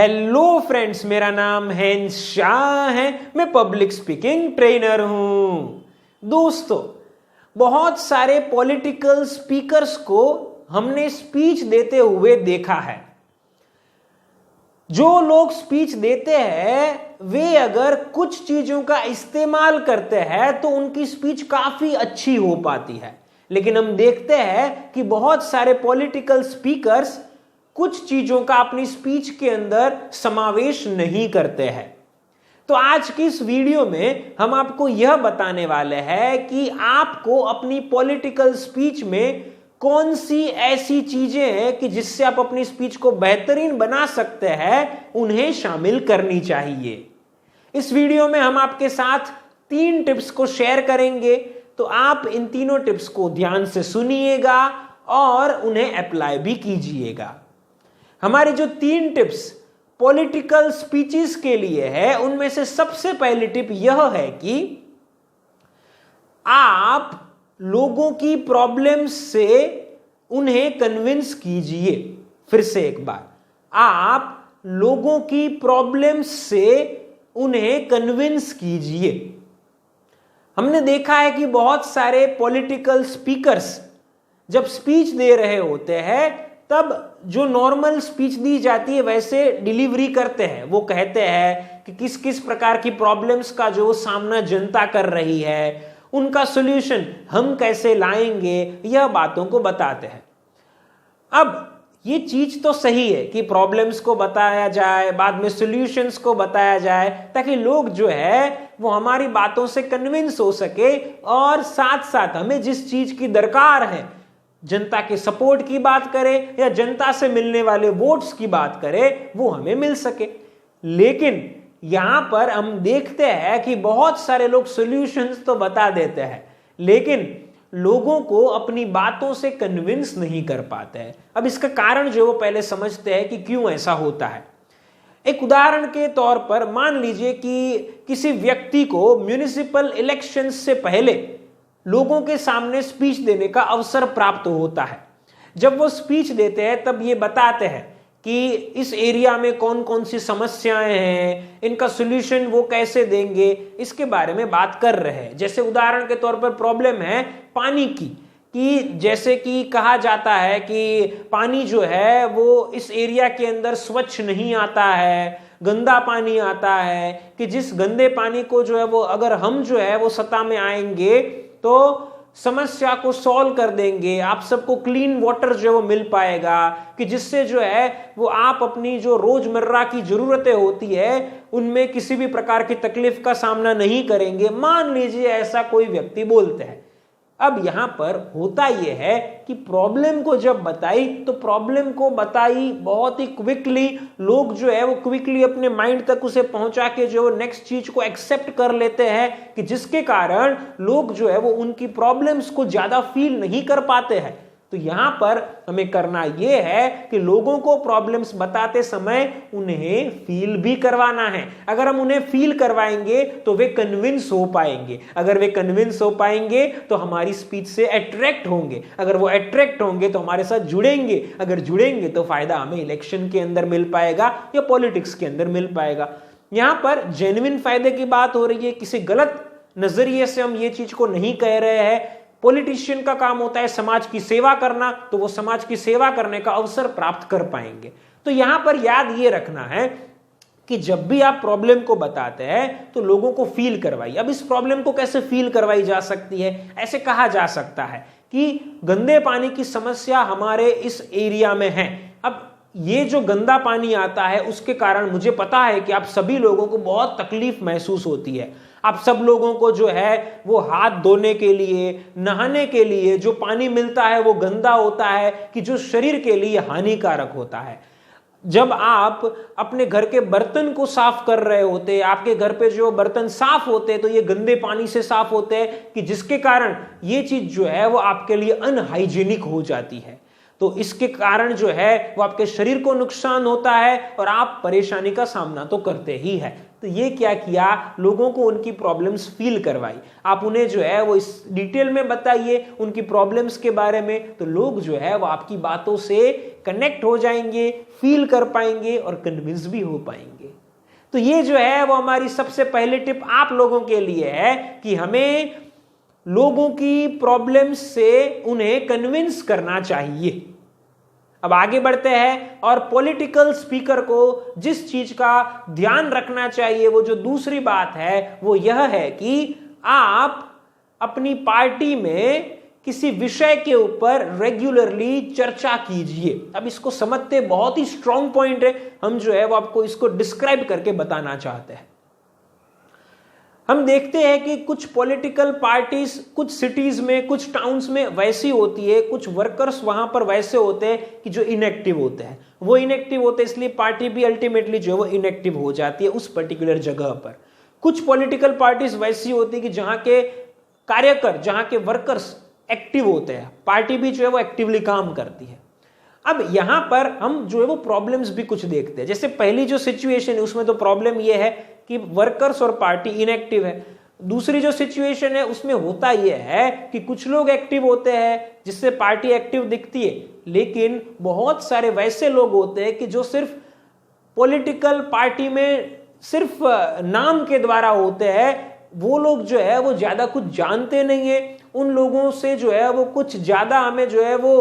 Hello friends, मेरा नाम hence Shah है। मैं पब्लिक स्पीकिंग ट्रेनर हूं। दोस्तों, बहुत सारे पॉलिटिकल स्पीकर्स को हमने स्पीच देते हुए देखा है। जो लोग स्पीच देते हैं वे अगर कुछ चीजों का इस्तेमाल करते हैं तो उनकी स्पीच काफी अच्छी हो पाती है। लेकिन हम देखते हैं कि बहुत सारे पॉलिटिकल स्पीकर्स कुछ चीजों का अपनी स्पीच के अंदर समावेश नहीं करते हैं। तो आज की इस वीडियो में हम आपको यह बताने वाले हैं कि आपको अपनी पॉलिटिकल स्पीच में कौन सी ऐसी चीजें हैं कि जिससे आप अपनी स्पीच को बेहतरीन बना सकते हैं, उन्हें शामिल करनी चाहिए। इस वीडियो में हम आपके साथ 3 टिप्स को शेयर करेंगे, तो आप इन तीनों टिप्स को ध्यान से सुनिएगा और उन्हें अप्लाई भी कीजिएगा। हमारी जो 3 टिप्स पॉलिटिकल स्पीचेस के लिए है, उनमें से सबसे पहली टिप यह है कि आप लोगों की प्रॉब्लम्स से उन्हें कन्विंस कीजिए। फिर से एक बार, आप लोगों की प्रॉब्लम्स से उन्हें कन्विंस कीजिए। हमने देखा है कि बहुत सारे पॉलिटिकल स्पीकर्स जब स्पीच दे रहे होते हैं तब जो नॉर्मल स्पीच दी जाती है वैसे डिलीवरी करते हैं। वो कहते हैं कि किस किस प्रकार की प्रॉब्लम्स का जो सामना जनता कर रही है, उनका सॉल्यूशन हम कैसे लाएंगे, यह बातों को बताते हैं। अब ये चीज तो सही है कि प्रॉब्लम्स को बताया जाए, बाद में सॉल्यूशंस को बताया जाए, ताकि लोग जो है वो हमारी बातों से कन्विंस हो सके और साथ साथ हमें जिस चीज की दरकार है, जनता के सपोर्ट की बात करें या जनता से मिलने वाले वोट्स की बात करें, वो हमें मिल सके। लेकिन यहां पर हम देखते हैं कि बहुत सारे लोग सॉल्यूशंस तो बता देते हैं, लेकिन लोगों को अपनी बातों से कन्विंस नहीं कर पाते हैं। अब इसका कारण जो वो पहले समझते हैं कि क्यों ऐसा होता है। एक उदाहरण के तौर पर मान लीजिए कि किसी व्यक्ति को म्युनिसिपल इलेक्शंस से पहले लोगों के सामने स्पीच देने का अवसर प्राप्त होता है। जब वो स्पीच देते हैं तब ये बताते हैं कि इस एरिया में कौन कौन सी समस्याएं हैं, इनका सॉल्यूशन वो कैसे देंगे, इसके बारे में बात कर रहे हैं। जैसे उदाहरण के तौर पर प्रॉब्लम है पानी की, कि जैसे कि कहा जाता है कि पानी जो है वो इस एरिया के अंदर स्वच्छ नहीं आता है, गंदा पानी आता है, कि जिस गंदे पानी को जो है वो अगर हम जो है वो सत्ता में आएंगे तो समस्या को सॉल्व कर देंगे, आप सबको क्लीन वाटर जो है वो मिल पाएगा, कि जिससे जो है वो आप अपनी जो रोजमर्रा की जरूरतें होती है उनमें किसी भी प्रकार की तकलीफ का सामना नहीं करेंगे। मान लीजिए ऐसा कोई व्यक्ति बोलते हैं। अब यहां पर होता यह है कि प्रॉब्लम को जब बताई तो प्रॉब्लम को बताई बहुत ही क्विकली, लोग जो है वो क्विकली अपने माइंड तक उसे पहुंचा के जो नेक्स्ट चीज को एक्सेप्ट कर लेते हैं, कि जिसके कारण लोग जो है वो उनकी प्रॉब्लम्स को ज्यादा फील नहीं कर पाते हैं। तो यहां पर हमें करना यह है कि लोगों को प्रॉब्लम्स बताते समय उन्हें फील भी करवाना है। अगर हम उन्हें फील करवाएंगे तो वे कन्विंस हो पाएंगे। अगर वे कन्विंस हो पाएंगे तो हमारी स्पीच से अट्रैक्ट होंगे। अगर वो अट्रैक्ट होंगे तो हमारे साथ जुड़ेंगे। अगर जुड़ेंगे तो फायदा हमें इलेक्शन के अंदर मिल पाएगा या पॉलिटिक्स के अंदर मिल पाएगा। यहां पर जेन्युइन फायदे की बात हो रही है, किसी गलत नजरिए से हम ये चीज को नहीं कह रहे हैं। पॉलिटिशियन का काम होता है समाज की सेवा करना, तो वो समाज की सेवा करने का अवसर प्राप्त कर पाएंगे। तो यहां पर याद ये रखना है कि जब भी आप प्रॉब्लम को बताते हैं तो लोगों को फील करवाइए। अब इस प्रॉब्लम को कैसे फील करवाई जा सकती है? ऐसे कहा जा सकता है कि गंदे पानी की समस्या हमारे इस एरिया में है। अब ये जो गंदा पानी आता है उसके कारण मुझे पता है कि आप सभी लोगों को बहुत तकलीफ महसूस होती है। आप सब लोगों को जो है वो हाथ धोने के लिए, नहाने के लिए जो पानी मिलता है वो गंदा होता है, कि जो शरीर के लिए हानिकारक होता है। जब आप अपने घर के बर्तन को साफ कर रहे होते हैं, आपके घर पे जो बर्तन साफ होते हैं तो ये गंदे पानी से साफ होते हैं, कि जिसके कारण ये चीज जो है वो आपके लिए अनहाइजीनिक हो जाती है। तो इसके कारण जो है वो आपके शरीर को नुकसान होता है और आप परेशानी का सामना तो करते ही है। तो ये क्या किया, लोगों को उनकी प्रॉब्लम्स फील करवाई। आप उन्हें जो है वो इस डिटेल में बताइए उनकी प्रॉब्लम्स के बारे में, तो लोग जो है वो आपकी बातों से कनेक्ट हो जाएंगे, फील कर पाएंगे और कन्विंस भी हो पाएंगे। तो ये जो है वो हमारी सबसे पहली टिप आप लोगों के लिए है कि हमें लोगों की प्रॉब्लम्स से उन्हें कन्विंस करना चाहिए। अब आगे बढ़ते हैं और पॉलिटिकल स्पीकर को जिस चीज का ध्यान रखना चाहिए, वो जो दूसरी बात है वो यह है कि आप अपनी पार्टी में किसी विषय के ऊपर रेगुलरली चर्चा कीजिए। अब इसको समझते बहुत ही स्ट्रॉन्ग पॉइंट है, हम जो है वो आपको इसको डिस्क्राइब करके बताना चाहते हैं। हम देखते हैं कि कुछ पॉलिटिकल पार्टीज कुछ सिटीज में, कुछ टाउन्स में वैसी होती है, कुछ वर्कर्स वहां पर वैसे होते हैं कि जो इनएक्टिव होते हैं। वो इनएक्टिव होते हैं इसलिए पार्टी भी अल्टीमेटली जो है वो इनएक्टिव हो जाती है उस पर्टिकुलर जगह पर। कुछ पॉलिटिकल पार्टीज वैसी होती है कि जहां के कार्यकर, जहां के वर्कर्स एक्टिव होते हैं, पार्टी भी जो है वो एक्टिवली काम करती है। अब यहां पर हम जो है वो प्रॉब्लम्स भी कुछ देखते हैं। जैसे पहली जो सिचुएशन है उसमें तो प्रॉब्लम यह है कि वर्कर्स और पार्टी इनएक्टिव है। दूसरी जो सिचुएशन है उसमें होता यह है कि कुछ लोग एक्टिव होते हैं जिससे पार्टी एक्टिव दिखती है, लेकिन बहुत सारे वैसे लोग होते हैं कि जो सिर्फ पॉलिटिकल पार्टी में सिर्फ नाम के द्वारा होते हैं। वो लोग जो है वो ज्यादा कुछ जानते नहीं है। उन लोगों से जो है वो कुछ ज्यादा हमें जो है वो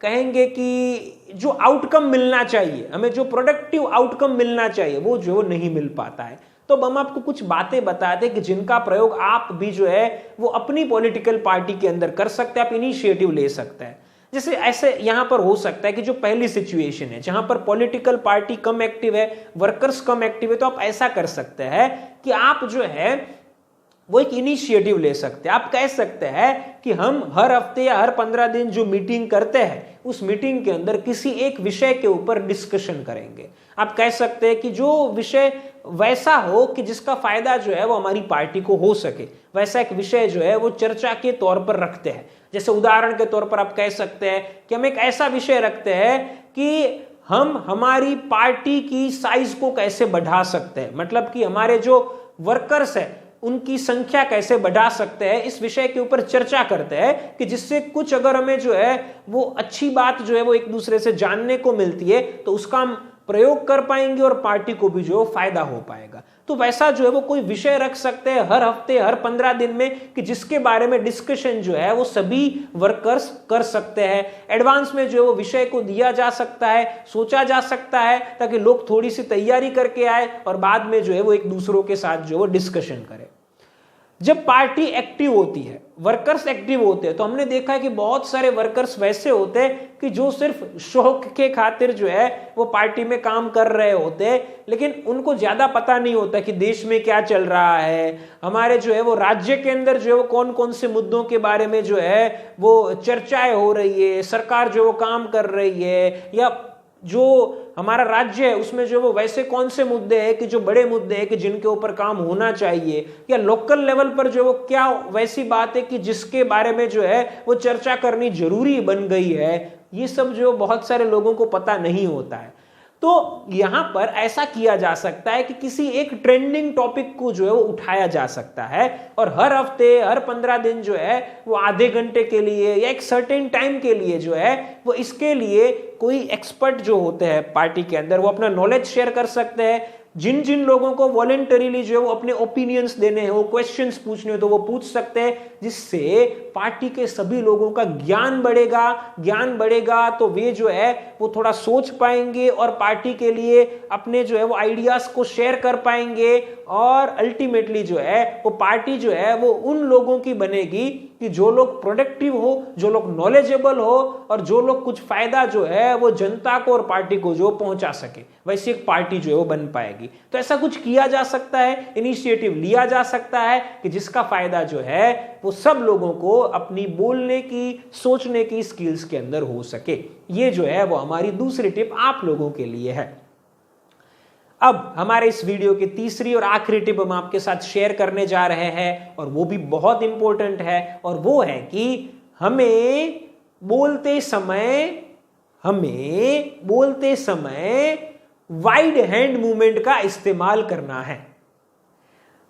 कहेंगे कि जो आउटकम मिलना चाहिए, हमें जो प्रोडक्टिव आउटकम मिलना चाहिए वो जो नहीं मिल पाता है। तो हम आपको कुछ बातें बताते हैं कि जिनका प्रयोग आप भी जो है वो अपनी पॉलिटिकल पार्टी के अंदर कर सकते हैं, आप इनिशिएटिव ले सकते हैं। जैसे ऐसे यहां पर हो सकता है कि जो पहली सिचुएशन है जहां पर पॉलिटिकल पार्टी कम एक्टिव है, वर्कर्स कम एक्टिव है, तो आप ऐसा कर सकते हैं कि आप जो है वो एक इनिशिएटिव ले सकते हैं। आप कह सकते हैं कि हम हर हफ्ते या हर 15 दिन जो मीटिंग करते हैं उस मीटिंग के अंदर किसी एक विषय के ऊपर डिस्कशन करेंगे। आप कह सकते हैं कि जो विषय वैसा हो कि जिसका फायदा जो है वो हमारी पार्टी को हो सके, वैसा एक विषय जो है वो चर्चा के तौर पर रखते हैं। जैसे उदाहरण के तौर पर आप कह सकते हैं कि हम एक ऐसा विषय रखते हैं कि हम हमारी पार्टी की साइज को कैसे बढ़ा सकते हैं, मतलब कि हमारे जो वर्कर्स है उनकी संख्या कैसे बढ़ा सकते हैं, इस विषय के ऊपर चर्चा करते हैं कि जिससे कुछ अगर हमें जो है वो अच्छी बात जो है वो एक दूसरे से जानने को मिलती है तो उसका हम प्रयोग कर पाएंगे और पार्टी को भी जो है फायदा हो पाएगा। तो वैसा जो है वो कोई विषय रख सकते हैं हर हफ्ते, हर 15 दिन में कि जिसके बारे में डिस्कशन जो है वो सभी वर्कर्स कर सकते हैं। एडवांस में जो है वो विषय को दिया जा सकता है, सोचा जा सकता है, ताकि लोग थोड़ी सी तैयारी करके आए और बाद में जो है वो एक दूसरों के साथ जो है वो डिस्कशन करें। जब पार्टी एक्टिव होती है, वर्कर्स एक्टिव होते हैं, तो हमने देखा है कि बहुत सारे वर्कर्स वैसे होते हैं कि जो सिर्फ शौक के खातिर जो है वो पार्टी में काम कर रहे होते हैं, लेकिन उनको ज्यादा पता नहीं होता कि देश में क्या चल रहा है, हमारे जो है वो राज्य के अंदर जो है वो कौन कौन से मुद्दों के बारे में जो है वो चर्चाएं हो रही है, सरकार जो वो काम कर रही है, या जो हमारा राज्य है उसमें जो वो वैसे कौन से मुद्दे हैं कि जो बड़े मुद्दे हैं कि जिनके ऊपर काम होना चाहिए, या लोकल लेवल पर जो वो क्या वैसी बात है कि जिसके बारे में जो है वो चर्चा करनी जरूरी बन गई है। ये सब जो बहुत सारे लोगों को पता नहीं होता है। तो यहां पर ऐसा किया जा सकता है कि किसी एक ट्रेंडिंग टॉपिक को जो है वो उठाया जा सकता है और हर हफ्ते, हर 15 दिन जो है वो आधे घंटे के लिए या एक सर्टेन टाइम के लिए जो है वो इसके लिए कोई एक्सपर्ट जो होते हैं पार्टी के अंदर वो अपना नॉलेज शेयर कर सकते हैं। जिन जिन लोगों को वॉलंटरीली जो है वो अपने ओपिनियंस देने हैं, वो क्वेश्चंस पूछने हो तो वो पूछ सकते हैं, जिससे पार्टी के सभी लोगों का ज्ञान बढ़ेगा तो वे जो है वो थोड़ा सोच पाएंगे और पार्टी के लिए अपने जो है वो आइडियाज को शेयर कर पाएंगे और अल्टीमेटली जो है वो पार्टी जो है वो उन लोगों की बनेगी कि जो लोग प्रोडक्टिव हो, जो लोग नॉलेजेबल हो और जो लोग कुछ फायदा जो है वो जनता को और पार्टी को जो पहुंचा सके, वैसी एक पार्टी जो है वो बन पाएगी। तो ऐसा कुछ किया जा सकता है, इनिशिएटिव लिया जा सकता है कि जिसका फायदा जो है वो सब लोगों को अपनी बोलने की, सोचने की स्किल्स के अंदर हो सके। ये जो है वो हमारी दूसरी टिप आप लोगों के लिए है। अब हमारे इस वीडियो की तीसरी और आखिरी टिप हम आपके साथ शेयर करने जा रहे हैं और वो भी बहुत इंपॉर्टेंट है, और वो है कि हमें बोलते समय वाइड हैंड मूवमेंट का इस्तेमाल करना है।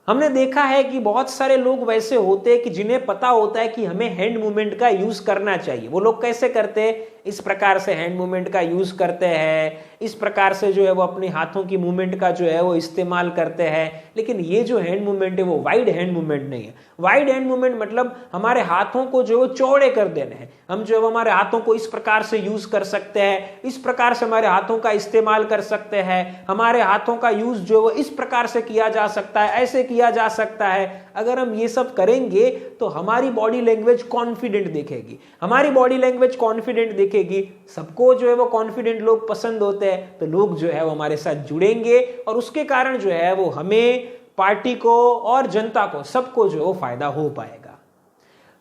हमने देखा है कि बहुत सारे लोग वैसे होते हैं कि जिन्हें पता होता है कि हमें हैंड मूवमेंट का यूज करना चाहिए। वो लोग कैसे करते हैं? इस प्रकार से हैंड मूवमेंट का यूज करते हैं, इस प्रकार से जो है वो अपने हाथों की मूवमेंट का जो है वो इस्तेमाल करते हैं। लेकिन ये जो हैंड मूवमेंट है वो वाइड हैंड मूवमेंट नहीं है। वाइड हैंड मूवमेंट मतलब हमारे हाथों को जो है वो चौड़े कर देने हैं। हम जो है वो हमारे हाथों को इस प्रकार से यूज कर सकते हैं, इस प्रकार से हमारे हाथों का इस्तेमाल कर सकते हैं, हमारे हाथों का यूज जो है वो इस प्रकार से किया जा सकता है, ऐसे किया जा सकता है। अगर हम ये सब करेंगे तो हमारी बॉडी लैंग्वेज कॉन्फिडेंट दिखेगी। हमारी बॉडी लैंग्वेज कॉन्फिडेंट दिखेगी, सबको जो है वो कॉन्फिडेंट लोग पसंद होते हैं, तो लोग जो है वो हमारे साथ जुड़ेंगे और उसके कारण जो है वो हमें, पार्टी को और जनता को, सबको जो है वो फायदा हो पाएगा।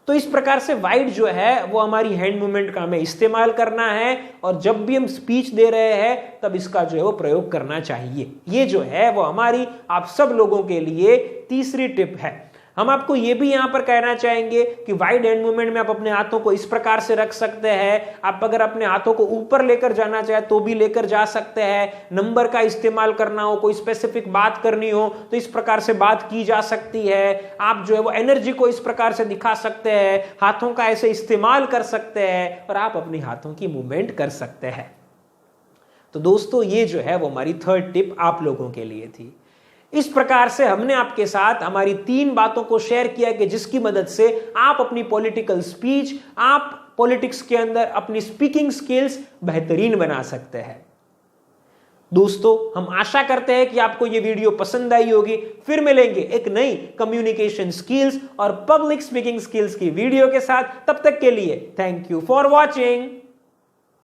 तो इस प्रकार से वाइड जो है वो हमारी हैंड मूवमेंट का हमें इस्तेमाल करना है और जब भी हम स्पीच दे रहे हैं तब इसका जो है वो प्रयोग करना चाहिए। ये जो है वो हमारी आप सब लोगों के लिए तीसरी टिप है। हम आपको ये भी यहां पर कहना चाहेंगे कि वाइड हैंड मूवमेंट में आप अपने हाथों को इस प्रकार से रख सकते हैं। आप अगर अपने हाथों को ऊपर लेकर जाना चाहे तो भी लेकर जा सकते हैं। नंबर का इस्तेमाल करना हो, कोई स्पेसिफिक बात करनी हो तो इस प्रकार से बात की जा सकती है। आप जो है वो एनर्जी को इस प्रकार से दिखा सकते हैं, हाथों का ऐसे इस्तेमाल कर सकते हैं और आप अपने हाथों की मूवमेंट कर सकते हैं। तो दोस्तों ये जो है वो हमारी थर्ड टिप आप लोगों के लिए थी। इस प्रकार से हमने आपके साथ हमारी 3 बातों को शेयर किया कि जिसकी मदद से आप अपनी पॉलिटिकल स्पीच, आप पॉलिटिक्स के अंदर अपनी स्पीकिंग स्किल्स बेहतरीन बना सकते हैं। दोस्तों हम आशा करते हैं कि आपको यह वीडियो पसंद आई होगी। फिर मिलेंगे एक नई कम्युनिकेशन स्किल्स और पब्लिक स्पीकिंग स्किल्स की वीडियो के साथ। तब तक के लिए थैंक यू फॉर वॉचिंग।